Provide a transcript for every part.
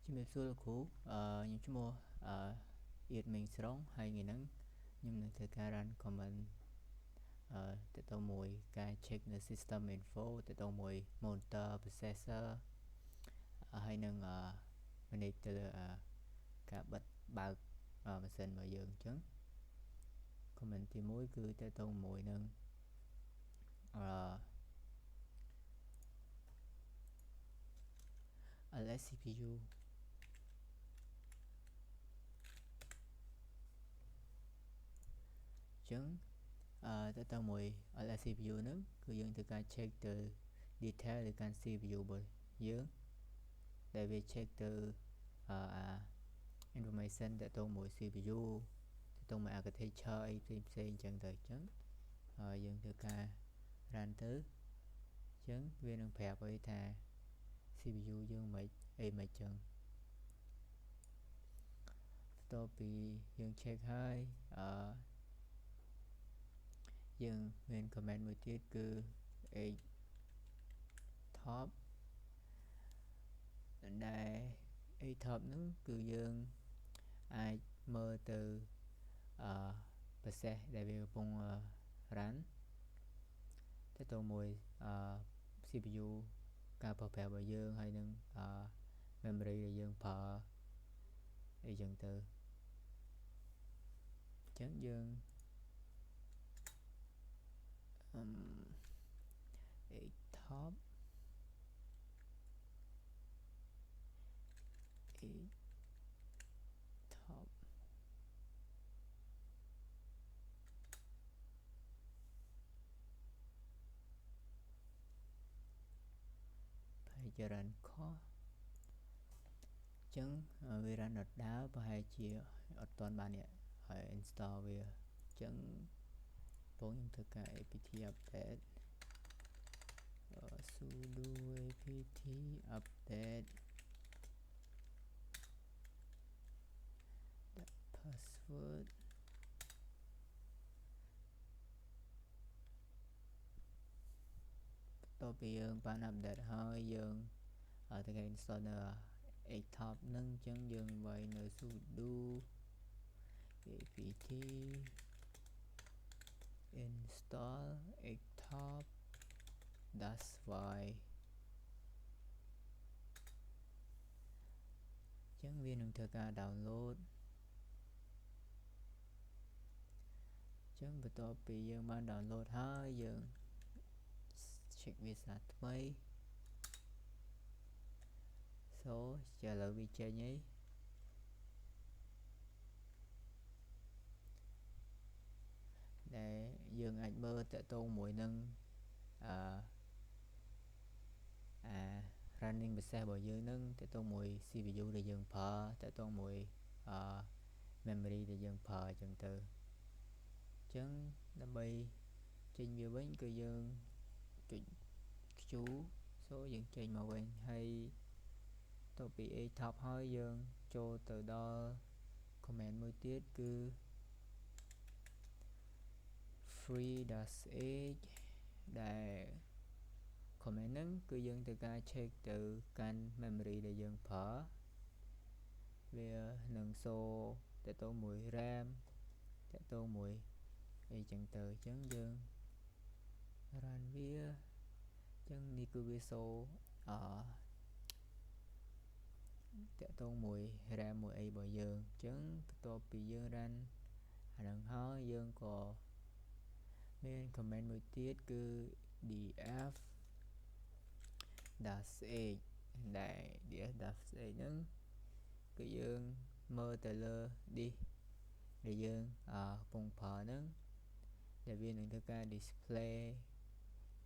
ជំរាបសួរលោកគ្រូខ្ញុំឈ្មោះអៀតមេងស្រងហើយថ្ងៃហ្នឹងខ្ញុំនឹងធ្វើការ run comment ទៅទៅមួយ ការ check នៅ system info ទៅទៅមួយ monitor processor ហើយនឹងmanage ទៅលើការបិទបើកម៉ាស៊ីនរបស់យើងអញ្ចឹង comment ទី1គឺទៅទៅមួយនឹងLS CPU អញ្ចឹងទៅទៅមួយ LS CPU ហ្នឹងគឺយើងធ្វើការ check ទៅ detail ទៅកាន់ CPU របស់យើងដែលវា check ទៅinformation ទៅទៅមួយ CPU ទៅទៅមួយ architecture អីផ្សេងអញ្ចឹងទៅអញ្ចឹងយើងធ្វើការ run ទៅអញ្ចឹងវានឹងប្រាប់ឲ្យថា CPU យើងមិនអីមិនអញ្ចឹងបន្ទាប់ពីយើង check ហើយយើងមាន comment មួយទៀតគឺ h top ដែល h top ហ្នឹងគឺយើងអាចមើលទៅprocess ដែលវាកំពុង run ទៅទៅមួយ CPU ការប្រើប្រាស់របស់យើងហើយនឹងmemory ដែលយើងប្រើអីចឹងទៅអញ្ចឹងយើងtop ហើយចរន្តខុសអញ្ចឹងវា run អត់ដើរប្រហែលជាអត់ទាន់បានហើយ install វាអញ្ចឹងបងខ្ញុំធ្វើការ apt update sudo apt update passwordបន្ទាប់ពីយើងបាន update ហើយយើងធ្វើការ install នៅ Xtop ហ្នឹងអញ្ចឹងយើងវាយនៅ sudo apt install Xtop -y អញ្ចឹងវានឹងធ្វើការ download អញ្ចឹងបន្ទាប់ពីយើងបាន download ហើយយើង check វាសាថ្មីឥឡូវវាចេញហើយដែលយើងអាចមើលតកតងមួយនឹងrunning process របស់យើងនឹងតកតងមួយ CPU ដែលយើងប្រើតកតងមួយmemory ដែលយើងប្រើអញ្ចឹងទៅអញ្ចឹងដើម្បីចេញវាវិញគឺយើងចុច Q យើងចេញមកវិញហើយតទៅពី A top ហើយយើងចូលទៅដល់ command មួយទៀតគឺ free-h ដែល command ហ្នឹងគឺយើងត្រូវការ check ទៅកាន់ memory ដែលយើងប្រើវានឹងទៅទៅមួយ RAM ទៅទៅមួយអីចឹងទៅអញ្ចឹងយើង run វាអញ្ចឹងនេះគឺវាតកតងមួយ RAM មួយអីរបស់យើងអញ្ចឹងបន្ទាប់ពីយើង run អាហ្នឹងហើយយើងក៏មាន comment មួយទៀតគឺ df -h ដែល df -h ហ្នឹងគឺយើងមើលទៅលើ disk ដែលយើងកំពុងប្រើហ្នឹងដែលវានឹងធ្វើការ display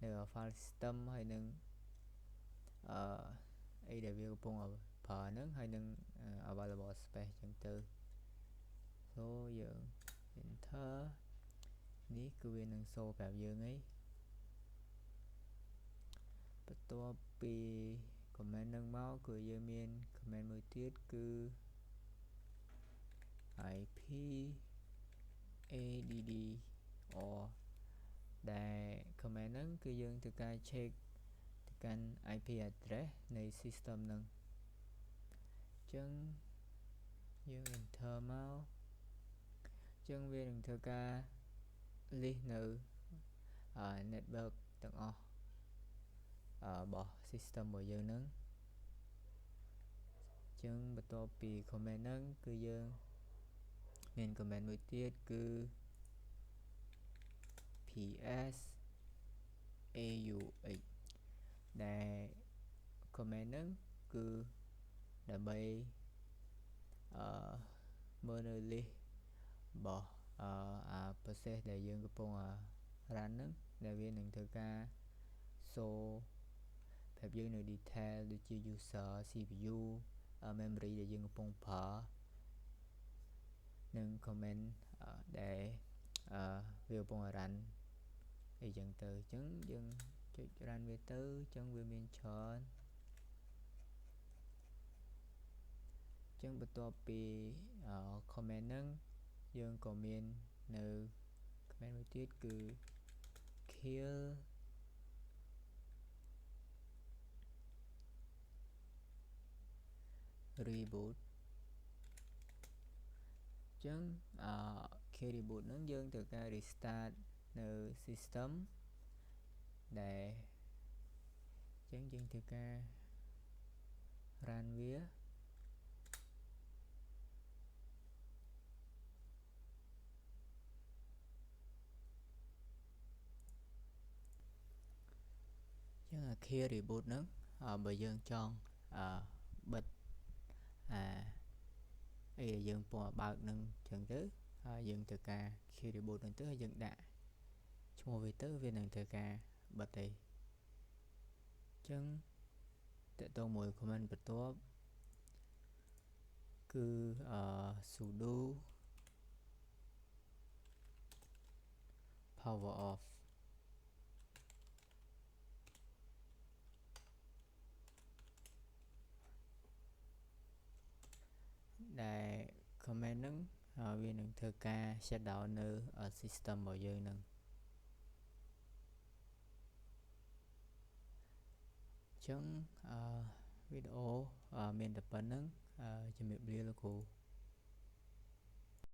នៅ file system ហើយនឹងអីដែលវាកំពុងប្រើហ្នឹងហើយនឹង available space ចឹងទៅយើង enter នេះគឺវានឹងប្រាប់យើងហើយបន្ទាប់ពី comment នឹងមកគឺយើងមាន comment មួយទៀតគឺ ip addr ដែល comment ហ្នឹងគឺយើងត្រូវការ check ទៅកាន់ IP address នៃ system ហ្នឹងអ ចឹងយើង enter មកចឹងវានឹងធ្វើការ list នៅ network ទាំងអស់របស់ system របស់យើងហ្នឹងចឹងបន្ទាប់ពី comment ហ្នឹងគឺយើងមាន comment មួយទៀតគឺ ps aux ដែល comment ហ្នឹងគឺដើម្បីមើលនៅ list របស់process ដែលយើងកំពុងrun ហ្នឹងដែលវានឹងធ្វើការ show ប្រាប់យើងនៅ detail ដូចជា user CPU memory ដែលយើងកំពុងប្រើនិង comment ដែលវាកំពុង run អីចឹងទៅអញ្ចឹងយើងចុច run វាទៅអញ្ចឹងវាមានច្រើនអញ្ចឹងបន្ទាប់ពី comment ហ្នឹងយើងក៏មាននៅ comment មួយទៀតគឺ kill reboot អញ្ចឹងkill reboot ហ្នឹងយើងត្រូវការ restart នៅ system ដែលអញ្ចឹងយើងត្រូវការ run វាចឹង kill reboot ហ្នឹងបើយើងចង់បិទអីដែលយើងពណ៌បើកនឹងចឹងទៅហើយយើងត្រូវការ kill reboot ហ្នឹងទៅហើយយើងដាក់ឈ្មោះវាទៅវានឹងធ្វើការបិទទេចឹងតើតើមួយ comment បន្ទាប់គឺsudo power off ដែល comment ហ្នឹងវានឹងធ្វើការ shut down នៅ system របស់យើងហ្នឹងអញ្ចឹងវីដេអូមានតែប៉ុណ្្នឹងជំរាបលាលោកគ្រូ